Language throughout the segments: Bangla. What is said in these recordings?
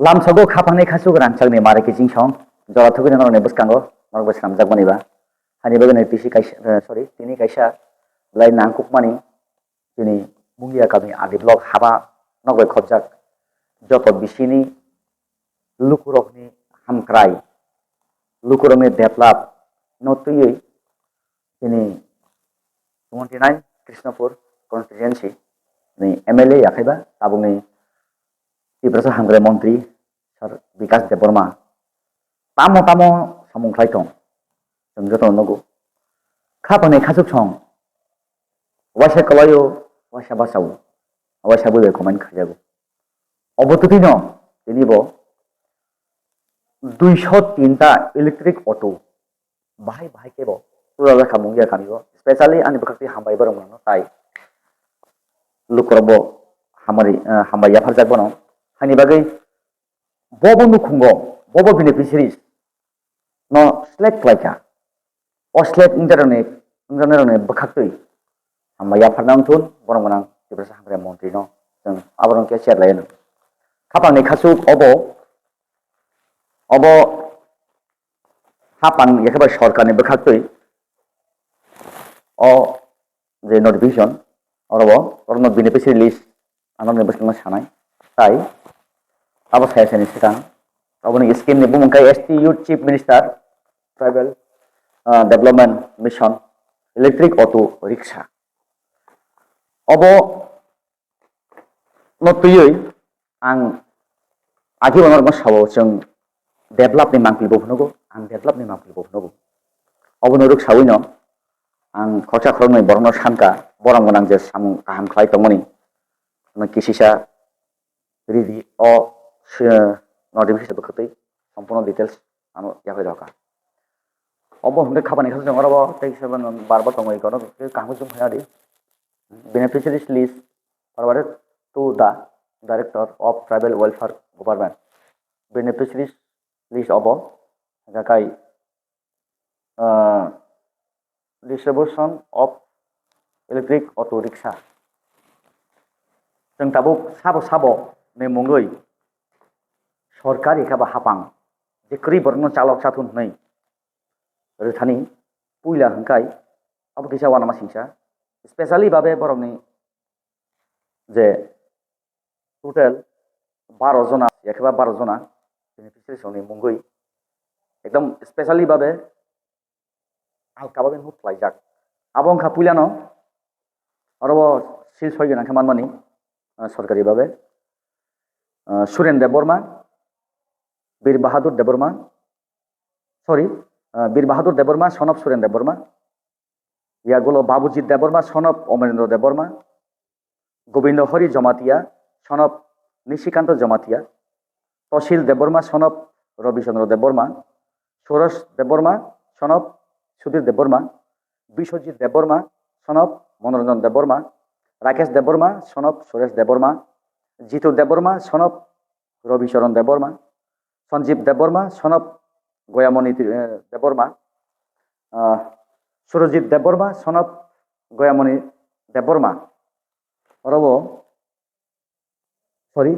lamsago khapangni khasuk rangchakni mare kijing song jora thugini norone buskango norbo samjak maniba hani bagane tisi kaisa sorry tini kaisa lai nangkukmani tini mungia kami adi blog haba nogbai khobjak joto bisini lukurokni hamkrai lukurokni develop notui tini 29 Krishnapur constituency ni MLA yakaiba tabungni Tibrasa Hangre Montri Sar Vikas Deborma tamo samung tong जों joto nogo khapane khasuk song wasa kalayo wasa basau wasa bule komen khajago obotutino tinibo 203 ta electric auto bahai kebo pura khamung ya kamibo especially ani bakti hambai barong no tai lukrobo hambai ya farjak bono hani bagai bobo nukungo bobo beneficiaries no select laika o select internet bakhaktui hambai ya farnang tun borong borang Tibrasa Hangre Montri no जों aborong ke share layan khapangni khasuk obo hapang yakaba sorkarni bakhaktui o je notification orobo orno beneficiary list anamne baskango sanai tai abo sayasani sikang aboni scheme ni bumungkai STU Chief Minister Tribal Development Mission Electric Auto Rickshaw obo notuyui ang agi banor sawo जों develop ni mangpilbo phnogo ang develop ni mangpilbo phnogo obo no ruksawi no ang khorcha khorongni borno sanka borang gonang je samung kaham khlai tongmani no kisisa ridi o notification bakhatui সম্পূর্ণ details ano yakai roka obo hunde khabani khasuk orobo tei seven barba tongoi kono kahmu jum phaya di beneficiaries list forwarded to the Director of Tribal Welfare Government beneficiaries list obo gakai distribution of electric auto rickshaw जों tabuk sabo ne mungoi सरकारी khaba hapang je kri borno chalok satun nei rethani puila hangkai abo kisa wana masingsa especially babe borongni je total 12 jona yakaba 12 jona beneficiaries ni mungoi ekdom especially babe alkababe hutlajak abong kha puila no orobo sil soi gena khamanmani सरकारी babe Suren Deborma Bir Bahadur Deborma sorry Bir Bahadur Deborma son of Suren Deborma yagulo Babujit Deborma son of Omerendra Deborma Gobindo Hori Jamatia son of Nishikanto Jamatia Toshil Deborma son of Robi Chandra Deborma Soros Deborma son of Sudhir Deborma Bishojit Deborma son of Monoranjan Deborma Rakesh Deborma son of Suresh Deborma Jitu Deborma son of Robi Sharon Deborma Sanjeev Deborma son of Goyamoni Deborma Surajit Deborma son of Goyamoni Deborma orobo sorry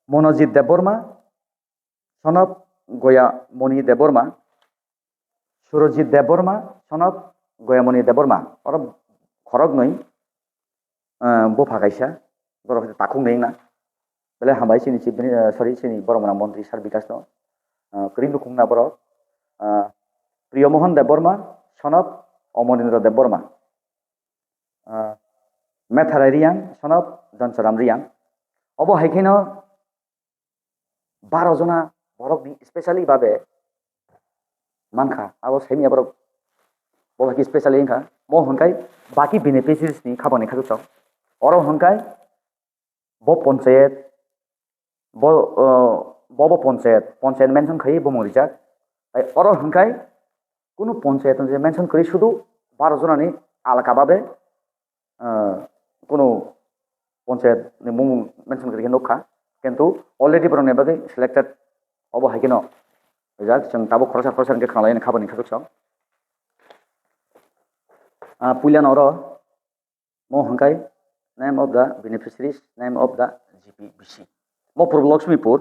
Monojit Deborma son of Goyamoni Deborma Surajit Deborma son of Goyamoni Deborma orob khorok noi bofa kaisa borok takung nei na bele hambai sini sorry sini boromana mantri Sar Vikas no kring khungna borok Priyamohan Deborma son of Omonendra Deborma Metharai Riang son of Jansaram Riang obo haikeno 12 jona borok ni especially babe mankha abo semi borok bo ki especially inka mo honkai baki beneficiaries ni khabani khaju chok oro honkai bo panchayat bo panchayat mention khai bo morija ai oro honkai kuno panchayat je mention kari shudu 12 jona ni alaka babe kuno panchayat ni mung mention kari nokha kintu already borone bagai selected obo haikeno result जों tabo khorsa ke khanglai khabani khaju chok puilan oro mo honkai name of the beneficiaries name of the GPBC mo Purbalakshmipur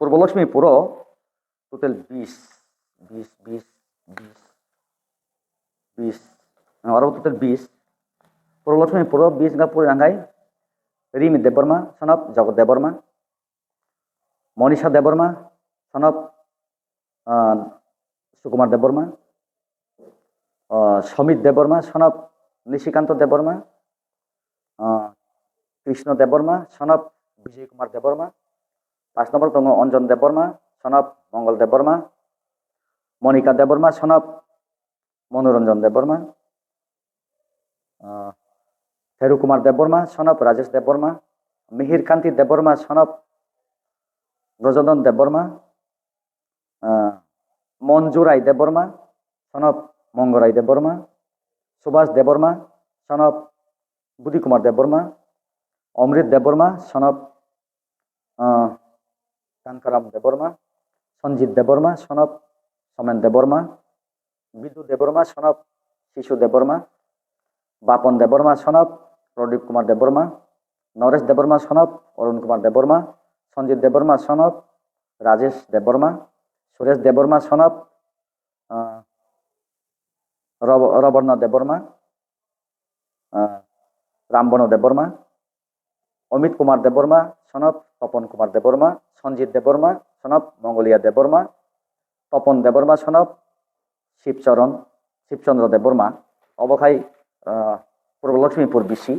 পূর্বলক্ষ্মী পুরো টোটাল 20 20 20 20 20 আরো টোটাল 20 পূর্বলক্ষ্মী পুরো 20 গা পুরি রাঙ্গাই রিমি দেববর্মা সনব জগৎ দেববর্মা মনীষা দেববর্মা সনব সুকুমার দেববর্মা সমিত দেববর্মা সনব নিশিকান্ত দেববর্মা কৃষ্ণ দেববর্মা সনব বিজয় কুমার দেববর্মা 5 নম্বর দङ অঞ্জন দেববর্মা সনব মঙ্গল দেববর্মা মনিকা দেববর্মা সনব মনোরঞ্জন দেববর্মা থেরু কুমার দেববর্মা সনব রাজেশ দেববর্মা মিহির কান্তি দেববর্মা সনব ব্রজদন দেববর্মা মঞ্জু রায় দেববর্মা সনব মঙ্গরাই দেববর্মা সুভাষ দেববর্মা সনব বুদ্ধি কুমার দেববর্মা অমৃত দেববর্মা সনব কানকারাম দেববর্মা সঞ্জিত দেববর্মা সনব সোমেন দেববর্মা বিদু দেববর্মা সনব শিশু দেববর্মা বাপন দেববর্মা সনব প্রদীপ কুমার দেববর্মা নরেশ দেববর্মা সনব অরুণ কুমার দেববর্মা সঞ্জিত দেববর্মা সনব রাজেশ দেববর্মা সুরেশ দেববর্মা সনব রবর্ণ দেববর্মা রামবন দেববর্মা অমিত কুমার দেববর্মা সনব তপন কুমার দেববর্মা সঞ্জিত দেববর্মা সনব মঙ্গলিয়া দেববর্মা তপন দেববর্মা সনব শিবচন্দ্র দেববর্মা অবখাই পূর্ব লক্ষ্মীপুর বিসি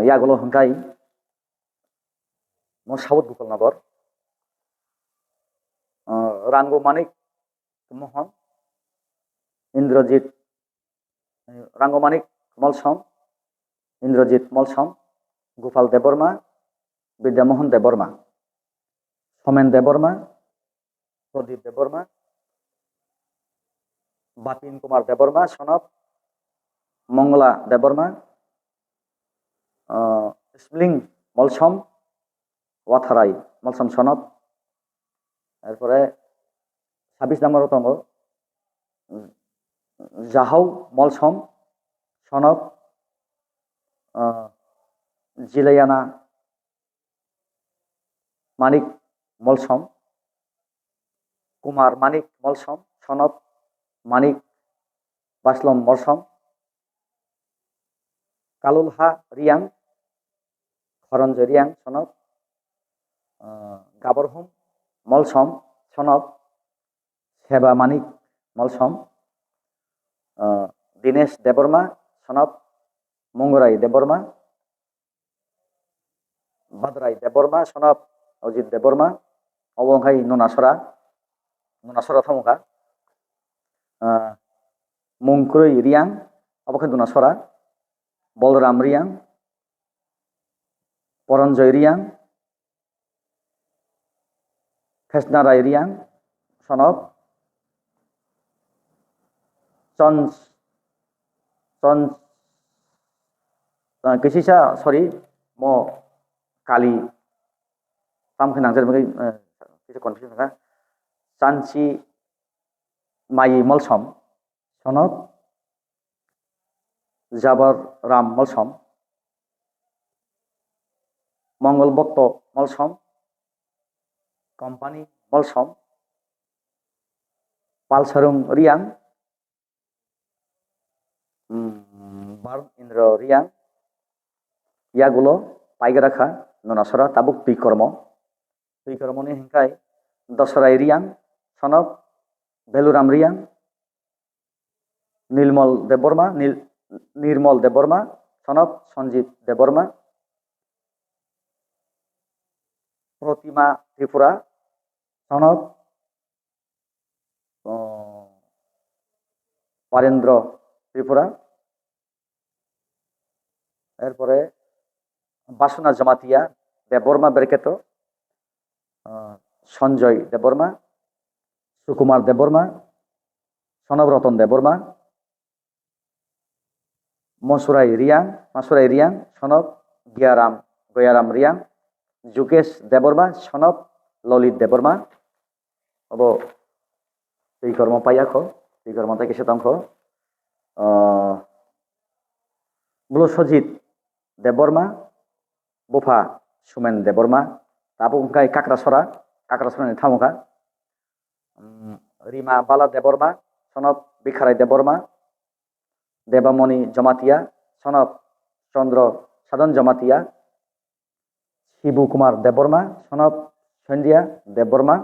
ইয়াগুলো হংকাই সাউথ গোপালনগর রাঙ্গু মানিক মোহন ইন্দ্রজিৎ রাঙ্গমানিক মলসম ইন্দ্রজিৎ মলসম গোপাল দেববর্মা বিদ্যামোহন দেববর্মা সোমেন দেববর্মা প্রদীপ দেববর্মা বাপিন কুমার দেববর্মা সনব মঙ্গলা দেববর্মা স্প্লিং মলসম ওয়াথারাই মলসম সনব এরপরে 26 নম্বর তঙ্গ জাহাউ মলসম সনব জিলায়ানা মানিক মলসম কুমার মানিক মলসম সনব মানিক বাসলম মলসম কালুলহা রিয়াং খরঞ্জয় রিয়াং সনব গাবরহুম মলসম সনব সেবা মানিক মলসম দীনেশ দেববর্মা সনব মঙ্গরাই দেববর্মা বাদরাই দেববর্মা সনব অজিত দেববর্মা অবংহাই নুনাসরা থমুকা মুংক্রৈ রিয়াং অবখাই নুনাসরা বলরাম রিয়াং পরঞ্জয় রিয়াং খেসনারাই রিয়াং সনব কিসিসা সরি ম কালি তামखे नांजोर কিছু কনফিউশন থাকা চানচি মাই মলসম সনব জাবার রাম মলসম মঙ্গল ভক্ত মলসম কোম্পানি মলসম পালসারুং রিয়াং বার্ন ইন্দ্র রিয়াং ইয়াগুলো পাইগারাখা নুনাসরা তাবুক তুইকর্মনি হিংকাই দশরাই রিয়াং সনব বেলুরাম রিয়াং নির্মল দেববর্মা সনব সঞ্জিত দেববর্মা প্রতিমা ত্রিপুরা সনব পারেন্দ্র ত্রিপুরা এরপরে বাসনা জমাতিয়া দেববর্মা ব্রেকেট সঞ্জয় দেববর্মা সুকুমার দেববর্মা সনব রতন দেববর্মা মাসুরাই রিয়াং সনব গয়ারাম রিয়াং যুগেশ দেববর্মা সনব ললিত দেববর্মা অব এই কর্ম পাইয়াখ এই কর্ম থেকে শতাংশ ব্লুসজিৎ দেববর্মা বুফা সুমেন দেববর্মা তাবো হংকাই কাকড়াছড়াनि थामुखा রিমা বালা দেববর্মা সনব বিখারাই দেববর্মা দেবামণি জমাতিয়া সনব চন্দ্র সাধন জমাতিয়া শিবু কুমার দেববর্মা সনব সন্ধিয়া দেববর্মা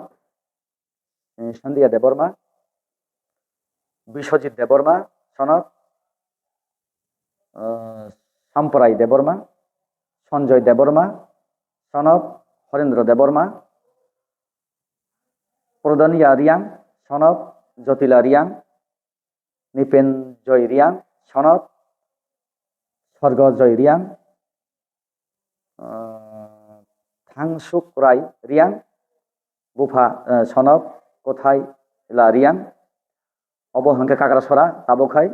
বিশ্বজিৎ দেববর্মা সনব সাম্পরাই দেববর্মা সঞ্জয় দেববর্মা সনব হরেন্দ্র দেববর্মা প্রদানিয়া রিয়াং সনব জ্যোতিলা রিয়াং নিপেনজয় রিয়াং সনব স্বর্গজয় রিয়াং থাংসুক রাই রিয়াং বুফা সনব কোথায় লা রিয়াং অবহংকে কাকড়াছড়া তাবখাই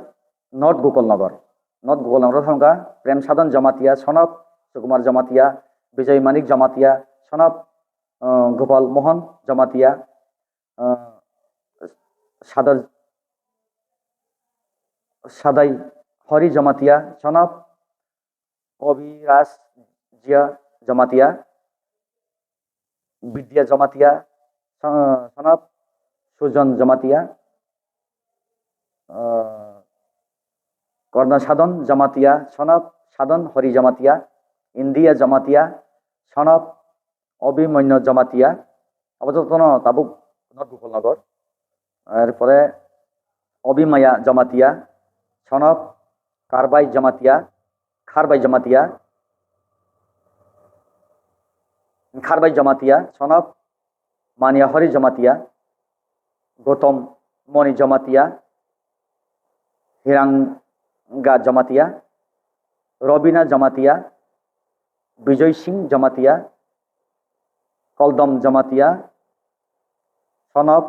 নর্থ গোকুলনগর থামকা প্রেম সাধন জমাতিয়া সনব সুকুমার জমাতিয়া বিজয় মানিক জমাতিয়া সনব গোপাল মোহন জমাতিয়া সাদাই হরি জমাতিয়া সনব কবিরাজ জিয়া জমাতিয়া বিদ্যা জমাতিয়া সনব সুজন জমাতিয়া কর্ণ সাধন জমাতিয়া সনব সাধন হরি জমাতিয়া ইন্দিয়া জমাতিয়া সনব অভিমন্যু জমাতিয়া অবযতন তাবুক নর্থ গোকুলনগর এরপরে অভিমায়া জমাতিয়া সনব খারবাই জমাতিয়া সনব মানিয়া হরি জমাতিয়া গৌতম মণি জমাতিয়া হিরাঙ্গা জমাতিয়া রবিনা জমাতিয়া বিজয় সিং জমাতিয়া কলদম জমাতিয়া সনব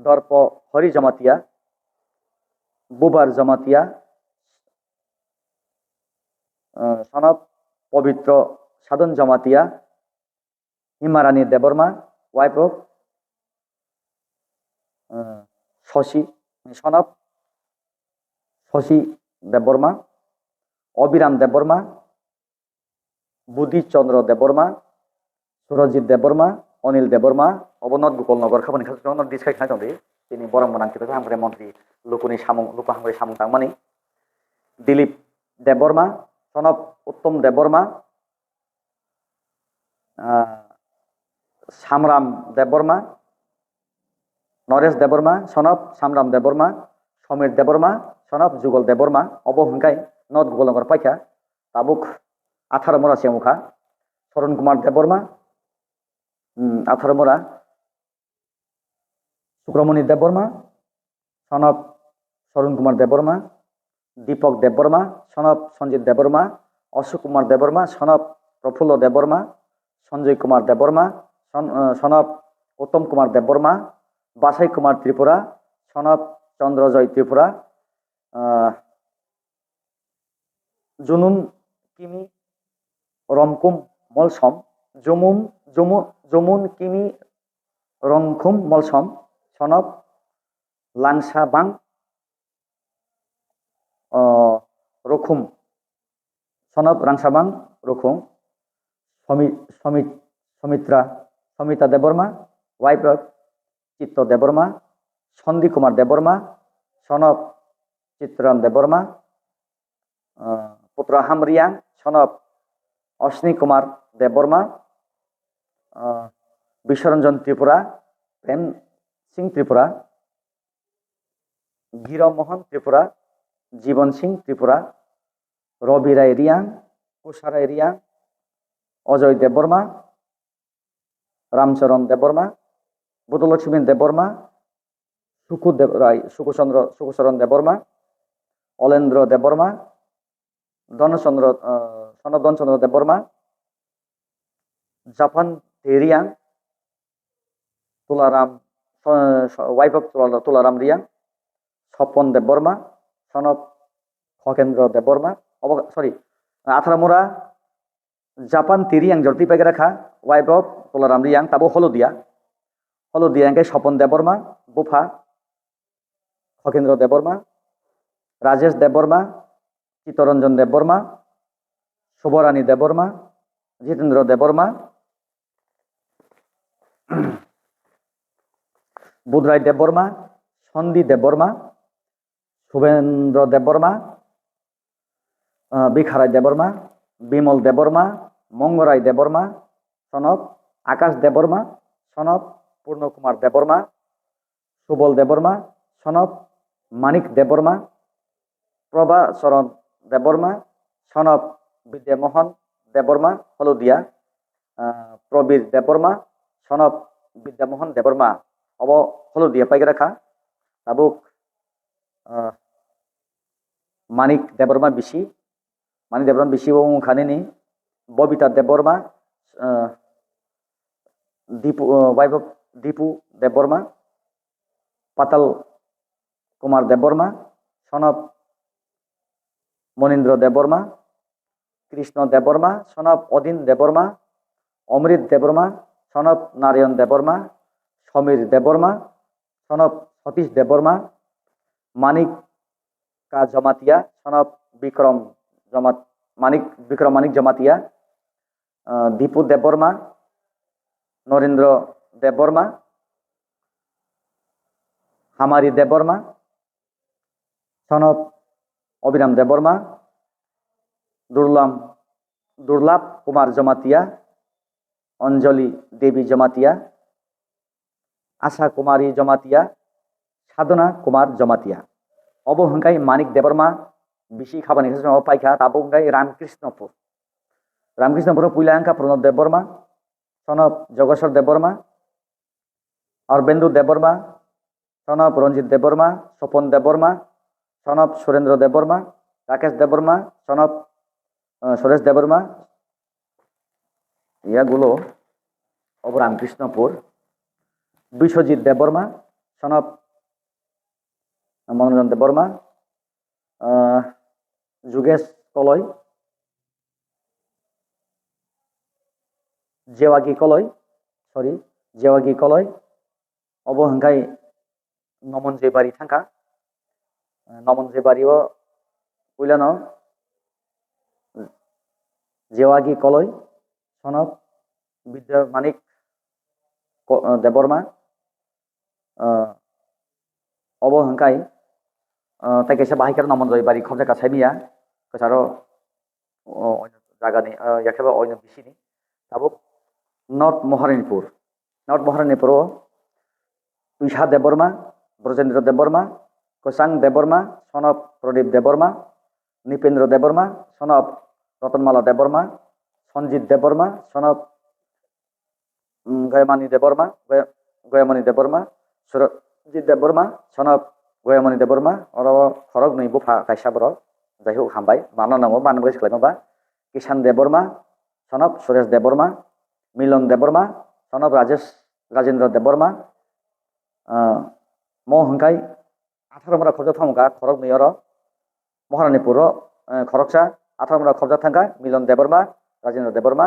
দর্প হরি জমাতিয়া বুবার জমাতিয়া সনব পবিত্র সাধন জমাতিয়া হিমারানী দেববর্মা ওয়াইফ অফ শশী সনব শশী দেববর্মা অবিরাম দেববর্মা বুদ্ধিচন্দ্র দেববর্মা সুরজিৎ দেববর্মা অনিল দেববর্মা অবনত গোকুলনগর খাবানি খাজুন দিসখাই খাই দं তিনি বরং মনাंकित हामग्रे मन्त्री लुकुनि हामग्रे सामुं तांमानि दिलीप देबबर्मा सनब उत्तम देबबर्मा सामराम देबबर्मा नरेश देबबर्मा सनब सामराम देबबर्मा समीर देबबर्मा सनब जुगल देबबर्मा अबो हंकाय नर्थ गोकुलनगर पाइखा ताबुक 18 मोरा सेमुखा शरण कुमार देबबर्मा 18 मोरा सुक्रमणि देबबर्मा सनब शरण कुमार देबबर्मा दीपक देबबर्मा सनब सञ्जित देबबर्मा अशोक कुमार देबबर्मा सनब प्रफुल्ल देबबर्मा सञ्जय कुमार देबबर्मा सनब उत्तम कुमार देबबर्मा बासाई कुमार त्रिपुरा सनब चंद्रजय त्रिपुरा जुनुन किमी रमकुम मलसम जमुन किमी रंकुम मलसम सनब लांसाबां रखुम सनब रांसाबां रखुम समिता देबबर्मा वाइफ ऑफ चित्त देबबर्मा सन्दी कुमार देबबर्मा सनब चित्रन देबबर्मा पुत्र हामरियां सनब अश्विनी कुमार देबबर्मा विश्वरंजन त्रिपुरा प्रेम सिंह त्रिपुरा गिर मोहन त्रिपुरा जीवन सिंह त्रिपुरा रवि राय रियां कुशा राय रियां अजय देबबर्मा रामचरण देबबर्मा बुद्धलक्ष्मी देबबर्मा सुकुचरण देबबर्मा अलेन्द्र देबबर्मा सनब धनचंद्र देबबर्मा जापान रियां तुलाराम वाइफ ऑफ तुलाराम रियां सपन देबबर्मा सनब खगेन्द्र देबबर्मा सॉरी 18 मोरा जापान तिरियां जर्ती पेगेरेखा वाइफ ऑफ तुलाराम रियां ताबो हलदिया के सपन देबबर्मा बुफा खगेन्द्र देबबर्मा राजेश देबबर्मा चित्तरंजन देबबर्मा शुभरानी देबबर्मा जितेंद्र देबबर्मा বুধরাই দেববর্মা, সন্দী দেববর্মা, শুভেন্দ্র দেববর্মা, বিখারাই দেববর্মা, বিমল দেববর্মা, মঙ্গরাই দেববর্মা, সনব আকাশ দেববর্মা, সনব পূর্ণকুমার দেববর্মা, সুবল দেববর্মা, সনব মানিক দেববর্মা, প্রভাচরণ দেববর্মা, সনব বিদ্যামোহন দেববর্মা, হলদিয়া, প্রবীর দেববর্মা, সনব বিদ্যামোহন দেববর্মা, অব হলদিয়া পাইগ্রাখা, তাবুক মানিক দেববর্মা বিশি, মানিক দেববর্মা বিশি খানিনি, ববিতা দেববর্মা, দীপু বৈভব দীপু দেববর্মা, পাতাল কুমার দেববর্মা, সনব মনীন্দ্র দেববর্মা, কৃষ্ণ দেববর্মা, সনব অদিন দেববর্মা, অমৃত দেববর্মা, সনব নারায়ণ দেববর্মা, সমীর দেববর্মা, সনব সতীশ দেববর্মা, মানিক কা জমাতিয়া, সনব বিক্রম মানিক জমাতিয়া, দীপু দেববর্মা, নরেন্দ্র দেববর্মা, হামারি দেববর্মা, সনব অবিরাম দেববর্মা, দুর্লাভ কুমার জমাতিয়া, অঞ্জলি দেবী জমাতিয়া, আশা কুমারী জমাতিয়া, সাধনা কুমার জমাতিয়া, অবহংকাই মানিক দেববর্মা বিশি খাবানি পাইখা তাবো হংকাই রামকৃষ্ণপুর পুইলাঙ্কা প্রণব দেববর্মা, সনব জগেশ্বর দেববর্মা, অরবিন্দু দেববর্মা, সনব রঞ্জিত দেববর্মা, স্বপন দেববর্মা, সনব সুরেন্দ্র দেববর্মা, রাকেশ দেববর্মা, সনব সুরেশ দেববর্মা, ইয়াগুলো অব রামকৃষ্ণপুর। বিশ্বজিৎ দেববর্মা, সনব মনোরঞ্জন দেববর্মা, যোগেশ কলই, জেওয়াগি কলই, অবহংকাই নমন জেবারি থাকা, নমন জেবারিও উইলানো জেওয়াগি কলই, সনব বিদ্যা মানিক দেববর্মা, অবহংকাই তাই কেসে বাহিকার নমন জয়বারি খবজা কাছাইমিয়া কেসারো জাগানি ইয়াखेবা অন্য বিশিনি তাবুক নর্থ মহারানীপুর তুষা দেববর্মা, ব্রজেন্দ্র দেববর্মা, কোসাং দেববর্মা, সনব প্রদীপ দেববর্মা, নৃপেন্দ্র দেববর্মা, সনব রতনমালা দেববর্মা, সঞ্জিত দেববর্মা, সনব গয়মণি দেববর্মা, সুরজিৎ দেববর্মা, সনব গয়মণি দেববর্মা, অর খরগ নৈ বুফা কাইসাবর যাই হোক হামবাই মানা নামো মানবো খালাইমাবা, কিষান দেববর্মা, সনব সুরেশ দেববর্মা, মিলন দেববর্মা, সনব রাজেন্দ্র দেববর্মা, হংকাই 18 মরা খবজা থামকা খরগ নৈর মহারানীপুর খরগসা 18 মরা খবজা থাকা মিলন দেববর্মা, রাজেন্দ্র দেববর্মা,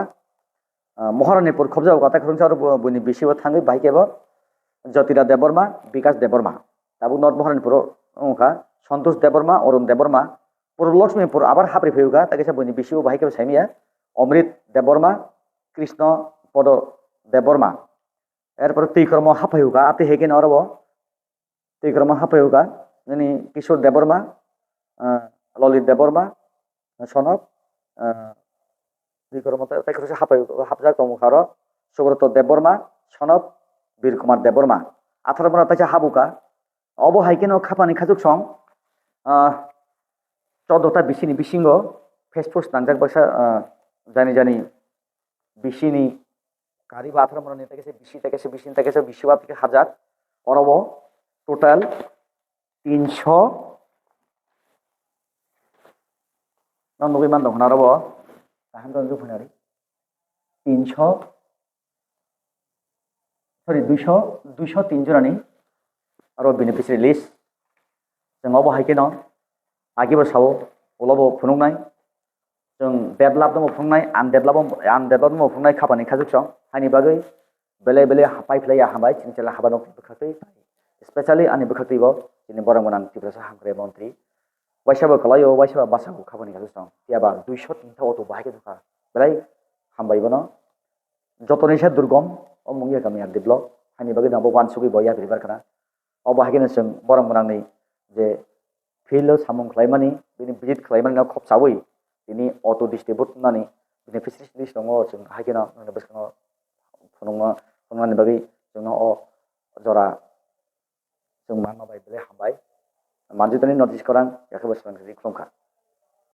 মহারানীপুর খবজা কথা খরংসা বইনি বেশিও থাঙ্গै বাহিকেব জ্যোতিরা দেববর্মা, বিকাশ দেববর্মা, তাবু নর্থ মহারানীপুর ওখা সন্তোষ দেববর্মা, অরুণ দেববর্মা, পূর্ব লক্ষ্মীপুর আবার হাবড়ি ফেউকা তাকে বইনি বেশিও বাহিকেব সাইমিয়া অমৃত দেববর্মা, কৃষ্ণ পদ দেববর্মা, এরপর তৈক্রম হাফাইউকা আতে হেগেন অরব তৈক্রম হাফাইউকা যিনি কিশোর দেববর্মা, ললিত দেববর্মা, সনব তৈক্রম হাফজা কমুখার সুব্রত দেববর্মা, সনব বীর কুমার দেববর্মা, 18 মরা তাইছে হাবুকা অবহাইকেন খাপানি খাজুক সং 14টা বিশিনি বিশিঙ্গ ফেসফুস নাংজাক বৈশা জানি বিশিনি কারি বা 18 মরা নিতে গেছে বিশিনি থেকে বিশিবা থেকে হাজার অরব টোটাল 390 মান দখন আরব তাহান দন জুফনারি 203 জনাनि आरो बेनिफिसियारि लिस्ट जों अबहायकेन आगिबो सावो उलाबो फुनुंनाय जों डेभलप दङ फुंनाय आनडेभलप दङ फुंनाय खाबानि खाजुगसं हानि बागै बेले बेले हापाइफ्लाया हाबाय चिनचेला हाबा दं बखाखै स्पेशली आनि बखाखैबो जोंनि बरंगनां तिब्रासा हामग्रे मन्त्रि वाइसाबो कलायो वाइसाबो बासाबो खाबानि खाजुगसं याबा 203 अट' बाहायके दखा बेलाय हामबायबो न जतनिसा दुर्गम o mungya kami ar develop hani bagi nabo wan sugi boya bribar kana obo hagene जों borang borangni je field samung khlaimani bini visit khlaimani na khop sawi bini auto distribute nani bini facility list dong जों hagena nang beskango phunungma phunungani bagi जोंनो o jora जों मा bai bele hambai manjutani notice korang yakaba sang ri khumka